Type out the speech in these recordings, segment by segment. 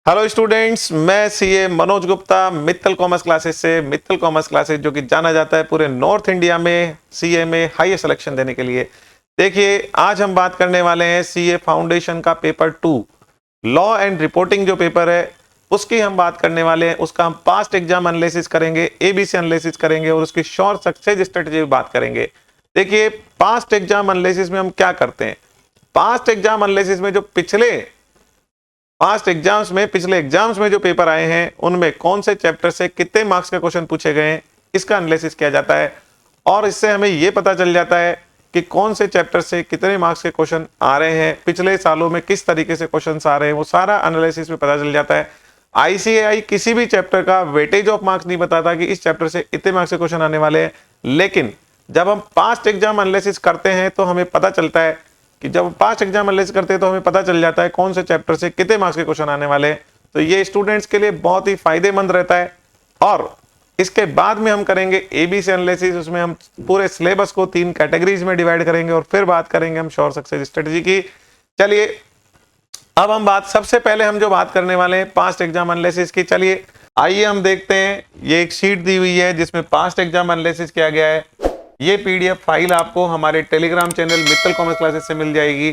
Hello students, मैं CA Manoj Gupta Mittal commerce classes से। Mittal commerce classes जो कि जाना जाता है पूरे नॉर्थ इंडिया में सीए में हाईएस्ट सिलेक्शन देने के लिए। देखिए, आज हम बात करने वाले हैं सीए फाउंडेशन का पेपर 2 लॉ एंड रिपोर्टिंग जो पेपर है उसकी हम बात करने वाले हैं। उसका हम पास्ट एग्जाम एनालिसिस करेंगे, एबीसी एनालिसिस करेंगे और उसकी शॉर्ट सक्सेस स्ट्रेटजी बात करेंगे। देखिए, पास्ट एग्जाम एनालिसिस में हम क्या करते हैं। पास्ट एग्जाम एनालिसिस में जो पिछले एग्जाम्स में जो पेपर आए हैं उनमें कौन से चैप्टर से कितने मार्क्स का क्वेश्चन पूछे गए हैं, इसका एनालिसिस किया जाता है और इससे हमें यह पता चल जाता है कि कौन से चैप्टर से कितने मार्क्स के क्वेश्चन आ रहे हैं, पिछले सालों में किस तरीके से क्वेश्चंस आ रहे हैं, वो सारा एनालिसिस में पता चल जाता है। आईसीएआई किसी भी चैप्टर का वेटेज ऑफ मार्क्स नहीं बताता कि इस चैप्टर से इतने मार्क्स के क्वेश्चन आने वाले हैं, लेकिन जब हम पास्ट एग्जाम एनालिसिस करते हैं तो हमें पता चलता है कि जब पास्ट एग्जाम एनालिसिस करते हैं तो हमें पता चल जाता है कौन से चैप्टर से कितने मार्क्स के क्वेश्चन आने वाले हैं। तो ये स्टूडेंट्स के लिए बहुत ही फायदेमंद रहता है। और इसके बाद में हम करेंगे एबीसी एनालिसिस। उसमें हम पूरे सिलेबस को 3 कैटेगरीज में डिवाइड करेंगे और फिर बात करेंगे हम श्योर सक्सेस स्ट्रेटजी की। चलिए, अब हम सबसे पहले हम जो बात करने वाले हैं पास्ट एग्जाम एनालिसिस की। चलिए आइए हम देखते हैं। ये एक शीट दी हुई है जिसमें पास्ट एग्जाम एनालिसिस किया गया है। ये पीडीएफ फाइल आपको हमारे Telegram channel Mittal commerce classes से मिल जाएगी।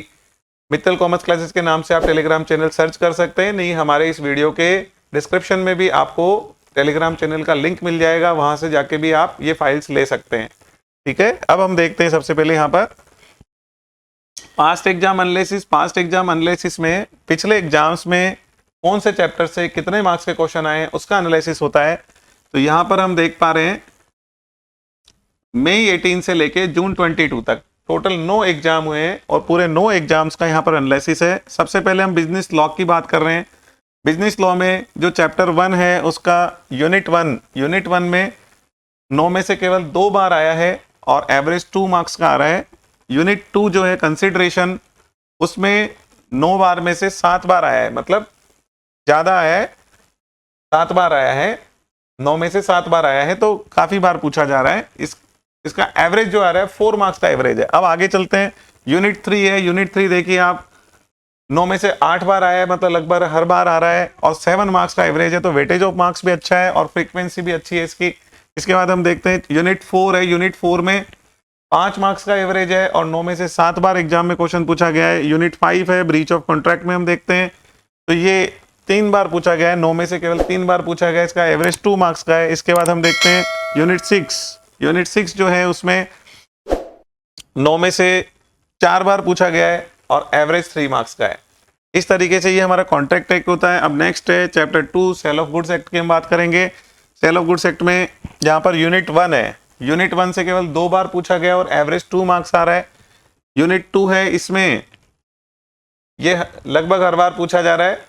मित्तल कॉमर्स क्लासेस के नाम से आप टेलीग्राम चैनल सर्च कर सकते हैं, नहीं हमारे इस वीडियो के डिस्क्रिप्शन में भी आपको टेलीग्राम चैनल का लिंक मिल जाएगा, वहां से जाके भी आप ये फाइल्स ले सकते हैं। ठीक है, अब हम देखते हैं सबसे पहले यहाँ पर past exam analysis. Past exam analysis में पिछले एग्जाम्स में कौन से चैप्टर से कितने मार्क्स के क्वेश्चन आए उसका एनालिसिस होता है। तो यहाँ पर हम देख पा रहे हैं मई 18 से लेके जून 22 तक टोटल 9 एग्जाम हुए हैं और पूरे 9 एग्जाम्स का यहाँ पर एनालिसिस है। सबसे पहले हम बिजनेस लॉ की बात कर रहे हैं। बिजनेस लॉ में जो चैप्टर 1 है उसका यूनिट 1 में 9 में से केवल 2 बार आया है और एवरेज 2 मार्क्स का आ रहा है। यूनिट 2 जो है कंसिडरेशन, उसमें 9 बार में से 7 बार आया है, मतलब ज्यादा आया है, 7 बार आया है। 9 में से 7 बार आया है तो काफी बार पूछा जा रहा है। इसका एवरेज जो आ रहा है 4 मार्क्स का एवरेज है। अब आगे चलते हैं। यूनिट 3 है। यूनिट 3 देखिए आप, 9 में से 8 बार आया है, मतलब लगभग हर बार आ रहा है और 7 मार्क्स का एवरेज है। तो वेटेज ऑफ मार्क्स भी अच्छा है और फ्रीक्वेंसी भी अच्छी है इसकी। इसके बाद हम देखते हैं यूनिट 4 है। यूनिट 4 में 5 मार्क्स का एवरेज है और 9 में से 7 बार एग्जाम में क्वेश्चन पूछा गया है। यूनिट 5 है। ब्रीच ऑफ कॉन्ट्रैक्ट में हम देखते हैं तो ये 3 बार पूछा गया है, 9 में से केवल 3 बार पूछा गया है, इसका एवरेज 2 मार्क्स का है। इसके बाद हम देखते हैं यूनिट 6 जो है उसमें 9 में से 4 बार पूछा गया है और एवरेज 3 मार्क्स का है। इस तरीके से ये हमारा कॉन्ट्रैक्ट एक्ट होता है। अब नेक्स्ट है chapter 2 sale of goods act की हम बात करेंगे। सेल ऑफ गुड्स एक्ट में यहाँ पर यूनिट 1 है। यूनिट 1 से केवल 2 बार पूछा गया और एवरेज 2 मार्क्स आ रहा है। यूनिट 2 है, इसमें ये लगभग हर बार पूछा जा रहा है,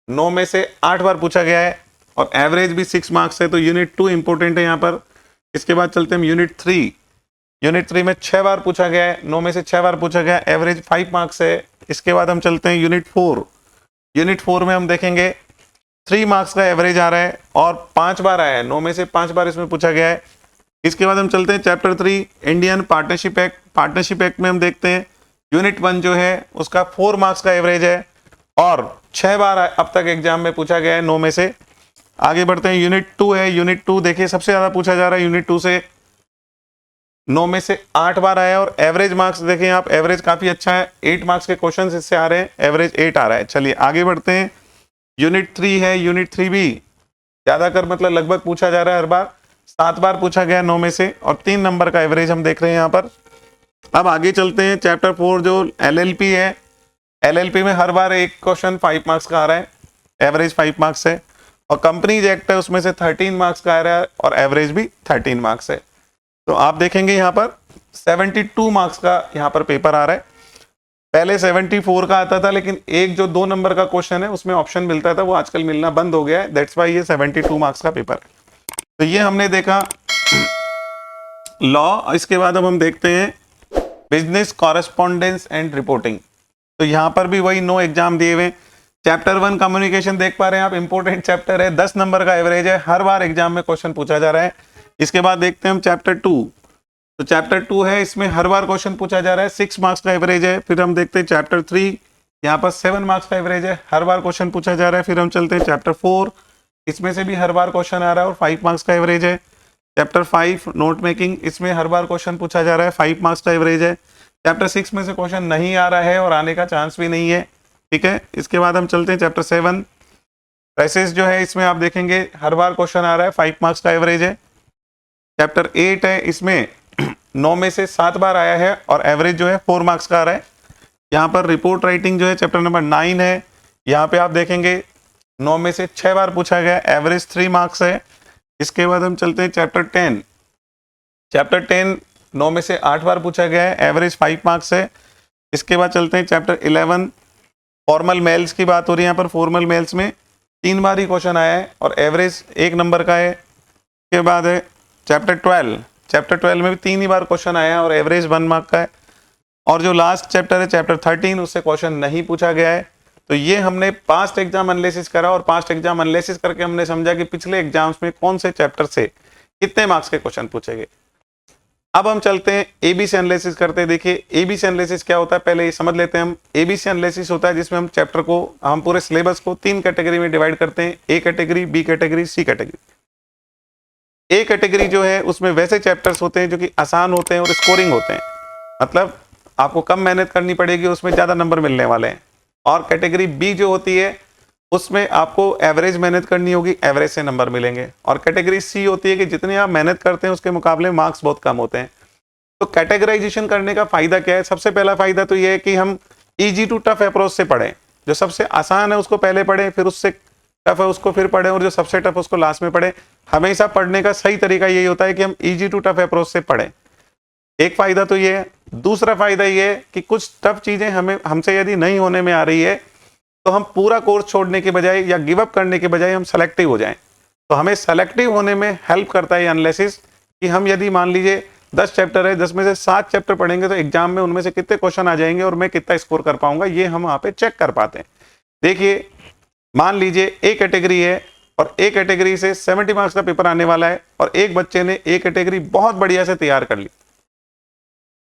9 में से 8 बार पूछा गया है और एवरेज भी 6 मार्क्स है। तो यूनिट 2 इंपॉर्टेंट है यहाँ पर। इसके बाद चलते हैं यूनिट 3। यूनिट 3 में 6 बार पूछा गया है, 9 में से 6 बार पूछा गया है, एवरेज 5 मार्क्स है। इसके बाद हम चलते हैं यूनिट 4। यूनिट 4 में हम देखेंगे 3 मार्क्स का एवरेज आ रहा है और 5 बार आया है, 9 में से 5 बार इसमें पूछा गया है। इसके बाद हम चलते हैं chapter 3 Indian partnership act. Partnership act में हम देखते हैं यूनिट 1 जो है उसका 4 मार्क्स का एवरेज है और 6 बार अब तक एग्जाम में पूछा गया है, 9 में से। आगे बढ़ते हैं। यूनिट 2 है। यूनिट 2 देखिए सबसे ज्यादा पूछा जा रहा है यूनिट 2 से, 9 में से 8 बार आया और एवरेज मार्क्स देखें आप, एवरेज काफी अच्छा है, 8 मार्क्स के क्वेश्चंस इससे आ रहे हैं, एवरेज 8 आ रहा है। चलिए आगे बढ़ते हैं। यूनिट 3 है। यूनिट 3 भी ज्यादातर मतलब लगभग पूछा जा रहा है, हर बार 7 बार पूछा गया 9 में से और 3 नंबर का एवरेज हम देख रहे हैं यहाँ पर। अब आगे चलते हैं चैप्टर 4 जो एलएलपी है। एलएलपी में हर बार एक क्वेश्चन 5 मार्क्स का आ रहा है, एवरेज 5 मार्क्स है। और कंपनीज एक्ट है, उसमें से 13 मार्क्स का आ रहा है और एवरेज भी 13 मार्क्स है। तो आप देखेंगे यहाँ पर 72 मार्क्स का यहाँ पर पेपर आ रहा है। पहले 74 का आता था, लेकिन एक जो 2 नंबर का क्वेश्चन है उसमें ऑप्शन मिलता था, वो आजकल मिलना बंद हो गया है। दैट्स वाई ये 72 मार्क्स का पेपर है। तो ये हमने देखा लॉ। इसके बाद अब हम देखते हैं बिजनेस कॉरेस्पॉन्डेंस एंड रिपोर्टिंग। तो यहाँ पर भी वही 9 एग्जाम दिए हुए। चैप्टर 1 कम्युनिकेशन देख पा रहे हैं आप, इंपॉर्टेंट चैप्टर है, 10 नंबर का एवरेज है, हर बार एग्जाम में क्वेश्चन पूछा जा रहा है। इसके बाद देखते हैं हम चैप्टर 2। तो चैप्टर 2 है, इसमें हर बार क्वेश्चन पूछा जा रहा है, 6 मार्क्स का एवरेज है। फिर हम देखते हैं चैप्टर 3 यहाँ पर 7 मार्क्स का एवरेज है, हर बार क्वेश्चन पूछा जा रहा है। फिर हम चलते हैं चैप्टर 4, इसमें से भी हर बार क्वेश्चन आ रहा है और 5 मार्क्स का एवरेज है। चैप्टर 5 नोट मेकिंग, इसमें हर बार क्वेश्चन पूछा जा रहा है, 5 मार्क्स का एवरेज है। चैप्टर 6 में से क्वेश्चन नहीं आ रहा है और आने का चांस भी नहीं है, ठीक है। इसके बाद हम चलते हैं चैप्टर 7, पैसेज जो है इसमें आप देखेंगे हर बार क्वेश्चन आ रहा है, 5 मार्क्स का एवरेज है। चैप्टर 8 है, इसमें 9 में से 7 बार आया है और एवरेज जो है 4 मार्क्स का आ रहा है। यहाँ पर रिपोर्ट राइटिंग जो है चैप्टर नंबर 9 है, यहाँ पे आप देखेंगे 9 में से 6 बार पूछा गया, एवरेज 3 मार्क्स है। इसके बाद हम चलते हैं चैप्टर 10, चैप्टर 10 9 में से 8 बार पूछा गया है, एवरेज 5 मार्क्स है। इसके बाद चलते हैं चैप्टर 11, फॉर्मल मेल्स की बात हो रही है। यहाँ पर फॉर्मल मेल्स में 3 बार ही क्वेश्चन आया है और एवरेज 1 नंबर का है। इसके बाद है चैप्टर 12, चैप्टर 12 में भी 3 ही बार क्वेश्चन आया है और एवरेज 1 मार्क का है। और जो लास्ट चैप्टर है चैप्टर 13, उससे क्वेश्चन नहीं पूछा गया है। तो ये हमने पास्ट एग्जाम एनालिसिस करा और पास्ट एग्जाम एनालिसिस करके हमने समझा कि पिछले एग्जाम्स में कौन से चैप्टर से कितने मार्क्स के क्वेश्चन पूछे गए। अब हम चलते हैं एबीसी एनालिसिस करते हैं। देखिए एबीसी एनालिसिस क्या होता है, पहले ये समझ लेते हैं हम। एबीसी एनालिसिस होता है जिसमें हम चैप्टर को, हम पूरे सिलेबस को 3 कैटेगरी में डिवाइड करते हैं, A category, B category, C category. A category जो है उसमें वैसे चैप्टर्स होते हैं जो कि आसान होते हैं और स्कोरिंग होते हैं, मतलब आपको कम मेहनत करनी पड़ेगी, उसमें ज़्यादा नंबर मिलने वाले हैं। और कैटेगरी बी जो होती है उसमें आपको एवरेज मेहनत करनी होगी, एवरेज से नंबर मिलेंगे। और कैटेगरी सी होती है कि जितने आप मेहनत करते हैं उसके मुकाबले मार्क्स बहुत कम होते हैं। तो कैटेगराइजेशन करने का फायदा क्या है? सबसे पहला फायदा तो ये है कि हम इजी टू टफ अप्रोच से पढ़ें, जो सबसे आसान है उसको पहले पढ़ें, फिर उससे टफ है उसको फिर पढ़ें, और जो सबसे टफ उसको लास्ट में पढ़ें। हमेशा पढ़ने का सही तरीका यही होता है कि हम इजी टू टफ अप्रोच से पढ़ें। एक फायदा तो ये है। दूसरा फायदा ये है कि कुछ टफ चीजें हमसे यदि नहीं होने में आ रही है तो हम पूरा कोर्स छोड़ने के बजाय या गिव अप करने के बजाय हम सेलेक्टिव हो जाएं। तो हमें सेलेक्टिव होने में हेल्प करता है ये एनालिसिस, कि हम यदि मान लीजिए 10 चैप्टर है, 10 में से 7 चैप्टर पढ़ेंगे तो एग्जाम में उनमें से कितने क्वेश्चन आ जाएंगे और मैं कितना स्कोर कर पाऊंगा, ये हम वहाँ पे चेक कर पाते हैं। देखिए मान लीजिए ए कैटेगरी है और ए कैटेगरी से 70 मार्क्स का पेपर आने वाला है और एक बच्चे ने ए कैटेगरी बहुत बढ़िया से तैयार कर ली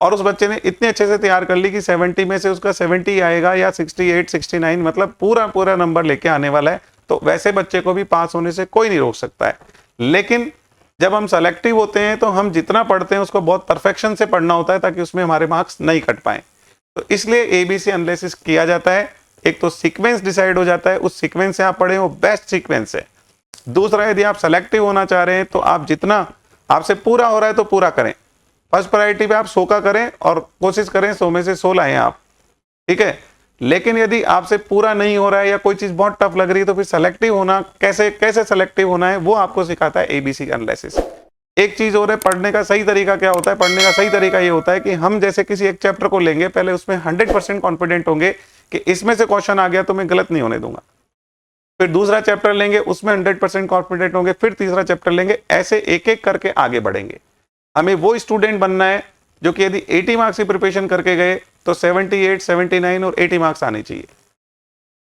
और उस बच्चे ने इतने अच्छे से तैयार कर ली कि 70 में से उसका 70 आएगा या 68, 69, मतलब पूरा नंबर लेके आने वाला है। तो वैसे बच्चे को भी पास होने से कोई नहीं रोक सकता है। लेकिन जब हम सेलेक्टिव होते हैं तो हम जितना पढ़ते हैं उसको बहुत परफेक्शन से पढ़ना होता है ताकि उसमें हमारे मार्क्स नहीं कट पाए। तो इसलिए एबीसी एनालिसिस किया जाता है। एक तो सीक्वेंस डिसाइड हो जाता है, उस सीक्वेंस से आप पढ़ें वो बेस्ट सीक्वेंस है। दूसरा, यदि आप सेलेक्टिव होना चाह रहे हैं तो आप जितना आपसे पूरा हो रहा है तो पूरा करें। फर्स्ट प्रायोरिटी पे आप 100 का करें और कोशिश करें 100 में से 100 लाएं आप, ठीक है। लेकिन यदि आपसे पूरा नहीं हो रहा है या कोई चीज बहुत टफ लग रही है तो फिर सेलेक्टिव होना, कैसे सेलेक्टिव होना है वो आपको सिखाता है एबीसी एनालिसिस। एक चीज और है, पढ़ने का सही तरीका क्या होता है? पढ़ने का सही तरीका ये होता है कि हम जैसे किसी एक चैप्टर को लेंगे, पहले उसमें 100% कॉन्फिडेंट होंगे कि इसमें से क्वेश्चन आ गया तो मैं गलत नहीं होने दूंगा। फिर दूसरा चैप्टर लेंगे, उसमें 100% कॉन्फिडेंट होंगे, फिर तीसरा चैप्टर लेंगे, ऐसे एक एक करके आगे बढ़ेंगे। हमें वो स्टूडेंट बनना है जो कि यदि 80 मार्क्स की प्रिपरेशन करके गए तो 78, 79 और 80 मार्क्स आने चाहिए,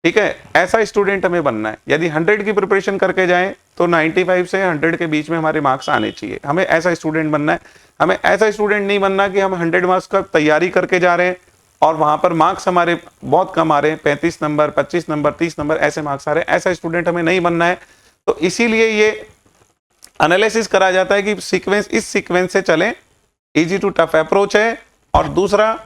ठीक है। ऐसा स्टूडेंट हमें बनना है। यदि 100 की प्रिपरेशन करके जाएं तो 95 से 100 के बीच में हमारे मार्क्स आने चाहिए। हमें ऐसा स्टूडेंट बनना है। हमें ऐसा स्टूडेंट नहीं बनना कि हम 100 मार्क्स का तैयारी करके जा रहे हैं और वहां पर मार्क्स हमारे बहुत कम आ रहे हैं, 35 नंबर, 25 नंबर, 30 नंबर ऐसे मार्क्स आ रहे हैं। ऐसा स्टूडेंट हमें नहीं बनना है। तो इसीलिए ये एनालिसिस करा जाता है कि सीक्वेंस, इस सीक्वेंस से चलें, इजी टू टफ अप्रोच है। और दूसरा,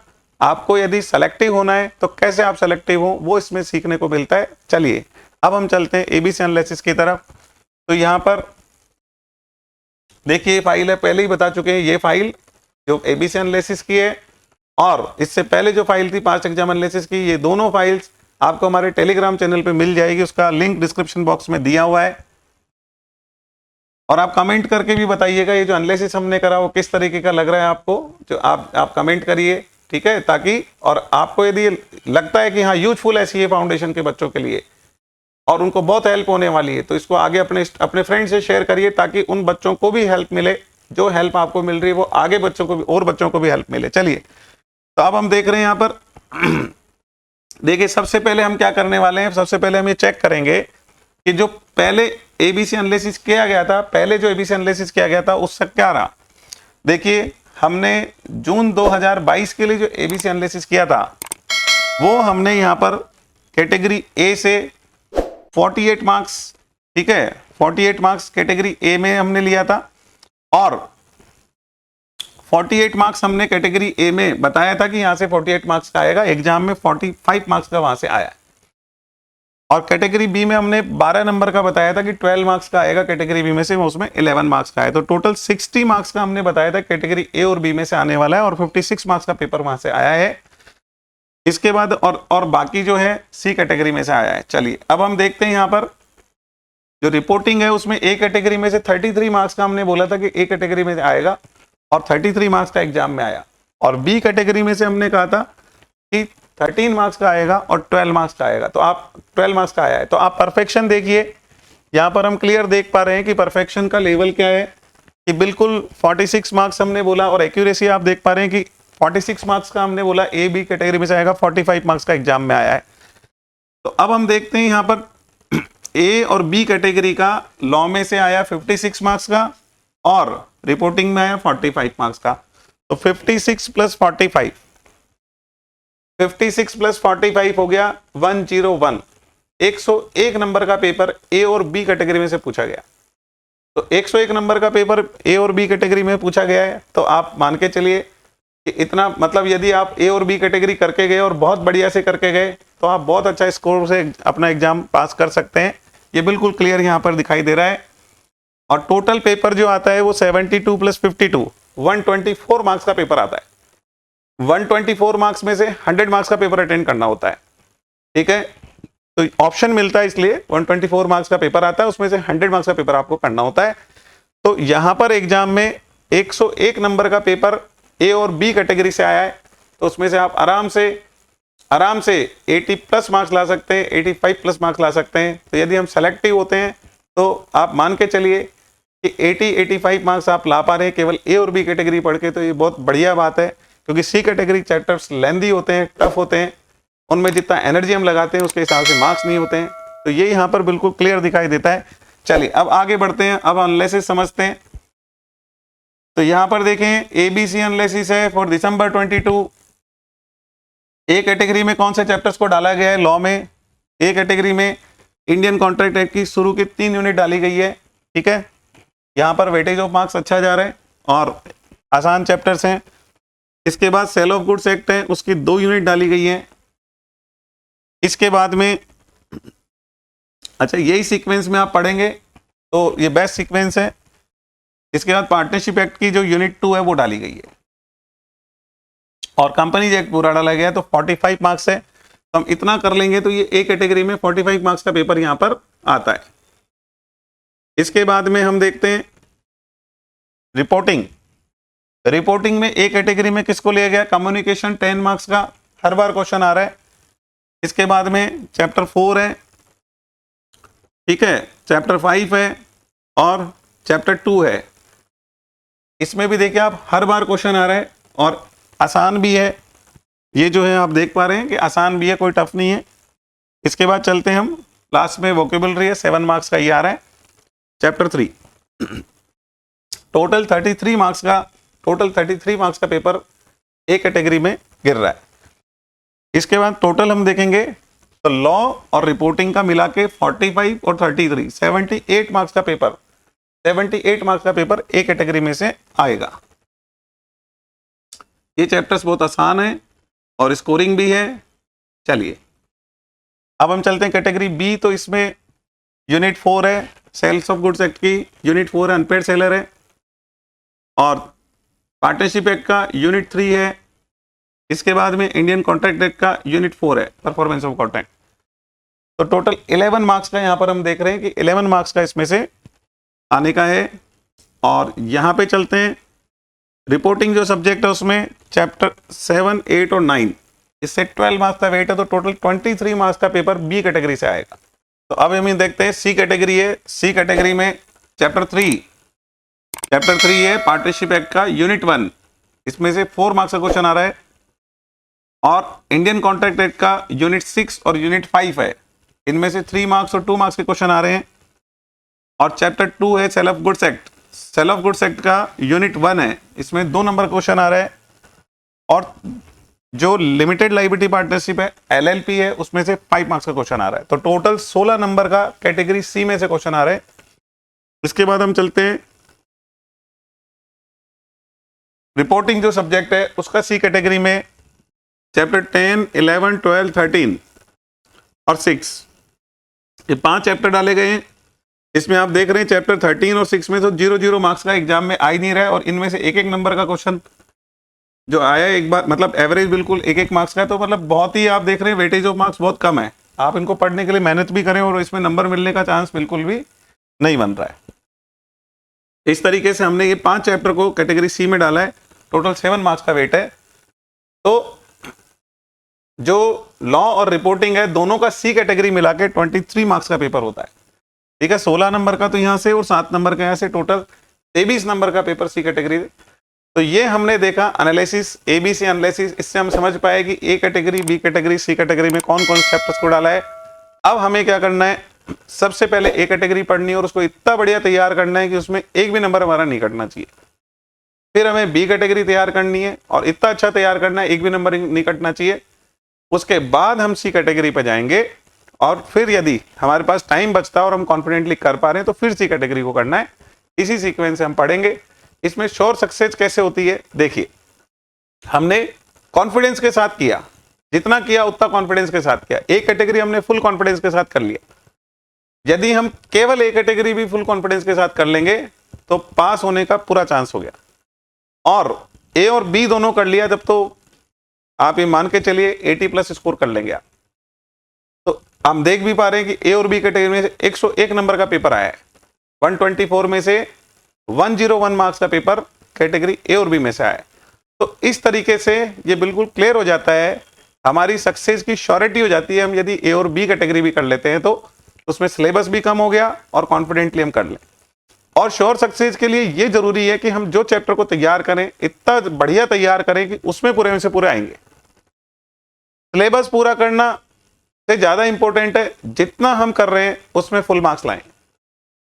आपको यदि सेलेक्टिव होना है तो कैसे आप सेलेक्टिव हो वो इसमें सीखने को मिलता है। चलिए अब हम चलते हैं एबीसी एनालिसिस की तरफ। तो यहां पर देखिए फाइल है, पहले ही बता चुके हैं, ये फाइल जो एबीसी एनालिसिस की है और इससे पहले जो फाइल थी पास्ट एग्जाम एनालिसिस की, ये दोनों फाइल्स आपको हमारे टेलीग्राम चैनल पे मिल जाएगी। उसका लिंक डिस्क्रिप्शन बॉक्स में दिया हुआ है। और आप कमेंट करके भी बताइएगा ये जो एनालिसिस हमने करा वो किस तरीके का लग रहा है आपको, जो आप कमेंट करिए, ठीक है। ताकि और आपको यदि लगता है कि हाँ यूजफुल है सीए फाउंडेशन के बच्चों के लिए और उनको बहुत हेल्प होने वाली है, तो इसको आगे अपने फ्रेंड से शेयर करिए ताकि उन बच्चों को भी हेल्प मिले। जो हेल्प आपको मिल रही है वो आगे बच्चों को भी, और बच्चों को भी हेल्प मिले। चलिए तो अब हम देख रहे हैं यहाँ पर देखिए सबसे पहले हम क्या करने वाले हैं, सबसे पहले हम ये चेक करेंगे कि जो पहले एबीसी एनालिसिस किया गया था, पहले जो एबीसी एनालिसिस किया गया था उससे क्या रहा। देखिए हमने जून 2022 के लिए जो एबीसी एनालिसिस किया था वो हमने यहाँ पर कैटेगरी ए से 48 मार्क्स, ठीक है, 48 मार्क्स कैटेगरी ए में हमने लिया था, और 48 मार्क्स हमने कैटेगरी ए में बताया था कि यहां से 48 मार्क्स का आएगा, एग्जाम में 45 मार्क्स का वहां से आया। और कैटेगरी बी में हमने 12 नंबर का बताया था कि 12 मार्क्स का आएगा कैटेगरी बी में से, उसमें 11 मार्क्स का है। तो टोटल 60 मार्क्स का हमने बताया था कैटेगरी ए और बी में से आने वाला है, और 56 मार्क्स का पेपर वहां से आया है। इसके बाद और बाकी जो है सी कैटेगरी में से आया है। चलिए अब हम देखते हैं यहाँ पर जो रिपोर्टिंग है उसमें ए कैटेगरी में से 33 मार्क्स का हमने बोला था कि ए कैटेगरी में आएगा, और 33 मार्क्स का एग्जाम में आया। और बी कैटेगरी में से हमने कहा था कि 13 मार्क्स का आएगा और 12 मार्क्स का आएगा, तो आप 12 मार्क्स का आया है। तो आप परफेक्शन देखिए, यहाँ पर हम क्लियर देख पा रहे हैं कि परफेक्शन का लेवल क्या है, कि बिल्कुल 46 मार्क्स हमने बोला, और एक्यूरेसी आप देख पा रहे हैं कि 46 मार्क्स का हमने बोला ए बी कैटेगरी में से आएगा, 45 मार्क्स का एग्जाम में आया है। तो अब हम देखते हैं यहाँ पर ए और बी कैटेगरी का लॉ में से आया 56 मार्क्स का, और रिपोर्टिंग में आया 45 मार्क्स का। तो 56 प्लस 45, 56 प्लस 45 हो गया 101, 101 नंबर का पेपर ए और बी कैटेगरी में से पूछा गया। तो 101 नंबर का पेपर ए और बी कैटेगरी में पूछा गया है, तो आप मान के चलिए कि इतना, मतलब यदि आप ए और बी कैटेगरी करके गए और बहुत बढ़िया से करके गए तो आप बहुत अच्छा स्कोर से अपना एग्जाम पास कर सकते हैं। ये बिल्कुल क्लियर यहाँ पर दिखाई दे रहा है। और टोटल पेपर जो आता है वो 72 प्लस 52, 124 मार्क्स का पेपर आता है। 124 मार्क्स में से 100 मार्क्स का पेपर अटेंड करना होता है, ठीक है। तो ऑप्शन मिलता है, इसलिए 124 मार्क्स का पेपर आता है, उसमें से 100 मार्क्स का पेपर आपको करना होता है। तो यहाँ पर एग्जाम में 101 नंबर का पेपर ए और बी कैटेगरी से आया है, तो उसमें से आप आराम से 80 प्लस मार्क्स ला सकते हैं, 85 प्लस मार्क्स ला सकते हैं। तो यदि हम सेलेक्टिव होते हैं तो आप मान के चलिए कि 80-85 मार्क्स आप ला पा रहे हैं केवल ए और बी कैटेगरी पढ़ के, तो ये बहुत बढ़िया बात है। क्योंकि सी कैटेगरी चैप्टर्स लेंदी होते हैं, टफ होते हैं, उनमें जितना एनर्जी हम लगाते हैं उसके हिसाब से मार्क्स नहीं होते हैं। तो ये यहाँ पर बिल्कुल क्लियर दिखाई देता है। चलिए अब आगे बढ़ते हैं, अब एनालिसिस समझते हैं। तो यहाँ पर देखें एबीसी एनालिसिस है फॉर दिसंबर 22। ए कैटेगरी में कौन से चैप्टर्स को डाला गया है लॉ में? ए कैटेगरी में इंडियन कॉन्ट्रैक्ट एक्ट की शुरू की 3 यूनिट डाली गई है, ठीक है। यहाँ पर वेटेज ऑफ मार्क्स अच्छा जा रहा है और आसान चैप्टर्स हैं। इसके बाद सेल ऑफ गुड्स एक्ट है, उसकी 2 यूनिट डाली गई है। इसके बाद में अच्छा यही सीक्वेंस में आप पढ़ेंगे तो ये बेस्ट सीक्वेंस है। इसके बाद पार्टनरशिप एक्ट की जो यूनिट 2 है वो डाली गई है, और कंपनीज एक्ट पूरा डाला गया है, तो 45 मार्क्स है। तो हम इतना कर लेंगे तो ये ए कैटेगरी में 45 मार्क्स का पेपर यहां पर आता है। इसके बाद में हम देखते हैं रिपोर्टिंग में ए कैटेगरी में किसको लिया गया? कम्युनिकेशन 10 मार्क्स का, हर बार क्वेश्चन आ रहा है। इसके बाद में चैप्टर 4 है, ठीक है, चैप्टर 5 है और चैप्टर 2 है। इसमें भी देखिए आप हर बार क्वेश्चन आ रहा है और आसान भी है। ये जो है आप देख पा रहे हैं कि आसान भी है, कोई टफ नहीं है। इसके बाद चलते हैं हम लास्ट में, वोकेबलरी है 7 मार्क्स का, ये आ रहा है चैप्टर 3। टोटल 33 मार्क्स का पेपर ए कैटेगरी में गिर रहा है। इसके बाद टोटल हम देखेंगे तो लॉ और रिपोर्टिंग का मिला के 45 और 33 78 मार्क्स का पेपर, 78 मार्क्स का पेपर ए कैटेगरी में से आएगा। ये चैप्टर्स बहुत आसान है और स्कोरिंग भी है। चलिए अब हम चलते हैं कैटेगरी बी। तो इसमें यूनिट 4 है सेल्स ऑफ गुड्स एक्ट की, यूनिट 4 है अनपेड सेलर है, और पार्टनरशिप एक्ट का यूनिट 3 है। इसके बाद में इंडियन कॉन्ट्रैक्ट एक्ट का यूनिट 4 है, परफॉर्मेंस ऑफ कॉन्ट्रैक्ट। तो टोटल 11 मार्क्स का यहाँ पर हम देख रहे हैं कि 11 मार्क्स का इसमें से आने का है। और यहाँ पे चलते हैं रिपोर्टिंग जो सब्जेक्ट है उसमें चैप्टर 7, 8 और 9, इससे 12 मार्क्स का वेट है, तो टोटल 23 मार्क्स का पेपर बी कैटेगरी से आएगा। तो अब हम देखते हैं सी कैटेगरी है। सी कैटेगरी में चैप्टर 3 है पार्टनरशिप एक्ट का यूनिट 1, इसमें से 4 मार्क्स का क्वेश्चन आ रहा है। और इंडियन कॉन्ट्रैक्ट एक्ट का यूनिट 6 और यूनिट 5 है, इनमें से 3 मार्क्स और 2 मार्क्स के क्वेश्चन आ रहे हैं। और चैप्टर 2 है sale of goods act. Sale of goods act का यूनिट 1 है, इसमें 2 नंबर क्वेश्चन आ रहा है। और जो लिमिटेड लाइबिलिटी पार्टनरशिप है, LLP है, उसमें से 5 मार्क्स का क्वेश्चन आ रहा है। तो टोटल 16 नंबर का कैटेगरी सी में से क्वेश्चन आ रहे हैं। इसके बाद हम चलते हैं, रिपोर्टिंग जो सब्जेक्ट है उसका सी कैटेगरी में चैप्टर 10, 11, 12, 13 और 6, ये 5 चैप्टर डाले गए हैं। इसमें आप देख रहे हैं चैप्टर 13 और 6 में तो 0 मार्क्स का एग्जाम में आ ही नहीं रहा है, और इनमें से 1 नंबर का क्वेश्चन जो आया एक बार, मतलब एवरेज बिल्कुल 1 मार्क्स का है। तो मतलब बहुत ही आप देख रहे हैं वेटेज ऑफ मार्क्स बहुत कम है। आप इनको पढ़ने के लिए मेहनत भी करें और इसमें नंबर मिलने का चांस बिल्कुल भी नहीं बन रहा है। इस तरीके से हमने ये 5 चैप्टर को कैटेगरी सी में डाला है। टोटल 7 मार्क्स का वेट है। तो जो लॉ और रिपोर्टिंग है दोनों का सी कैटेगरी मिला के 23 मार्क्स का पेपर होता है। ठीक है, 16 नंबर का तो यहाँ से और 7 नंबर का यहाँ से, टोटल 23 नंबर का पेपर सी कैटेगरी। तो ये हमने देखा एनालिसिस, ABC एनालिसिस। इससे हम समझ पाए कि A category, B category, C category में कौन कौन से चैप्टर्स को डाला है। अब हमें क्या करना है, सबसे पहले ए कैटेगरी पढ़नी है और उसको इतना बढ़िया तैयार करना है कि उसमें एक भी नंबर हमारा नहीं कटना चाहिए। फिर हमें बी कैटेगरी तैयार करनी है और इतना अच्छा तैयार करना है एक भी नंबर नहीं कटना चाहिए। उसके बाद हम सी कैटेगरी पे जाएंगे और फिर यदि हमारे पास टाइम बचता है और हम कॉन्फिडेंटली कर पा रहे हैं तो फिर सी कैटेगरी को करना है। इसी सीक्वेंस से हम पढ़ेंगे। इसमें श्योर सक्सेस कैसे होती है, देखिए हमने कॉन्फिडेंस के साथ किया, जितना किया उतना कॉन्फिडेंस के साथ किया। ए कैटेगरी हमने फुल कॉन्फिडेंस के साथ कर लिया। यदि हम केवल ए कैटेगरी भी फुल कॉन्फिडेंस के साथ कर लेंगे तो पास होने का पूरा चांस हो गया। और ए और बी दोनों कर लिया तब तो आप ये मान के चलिए 80+ स्कोर कर लेंगे आप। तो हम देख भी पा रहे हैं कि ए और बी कैटेगरी में से 101 नंबर का पेपर आया है। 124 में से 101 मार्क्स का पेपर कैटेगरी ए और बी में से आया है। तो इस तरीके से ये बिल्कुल क्लियर हो जाता है, हमारी सक्सेस की श्योरिटी हो जाती है। हम यदि ए और बी कैटेगरी भी कर लेते हैं तो उसमें सिलेबस भी कम हो गया और कॉन्फिडेंटली हम कर लें। और श्योर सक्सेस के लिए ये जरूरी है कि हम जो चैप्टर को तैयार करें इतना बढ़िया तैयार करें कि उसमें पूरे से पूरे आएंगे। सिलेबस पूरा करना से ज्यादा इंपॉर्टेंट है जितना हम कर रहे हैं उसमें फुल मार्क्स लाएं।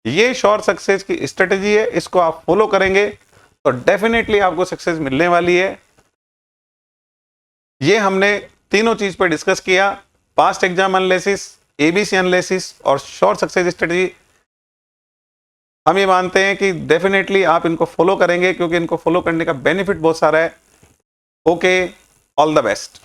ये श्योर सक्सेस की स्ट्रेटेजी है, इसको आप फॉलो करेंगे तो डेफिनेटली आपको सक्सेस मिलने वाली है। ये हमने तीनों चीज पर डिस्कस किया, past exam analysis, ABC analysis और श्योर सक्सेस स्ट्रेटेजी। हम ये मानते हैं कि डेफिनेटली आप इनको फॉलो करेंगे क्योंकि इनको फॉलो करने का बेनिफिट बहुत सारा है। Okay, all the best.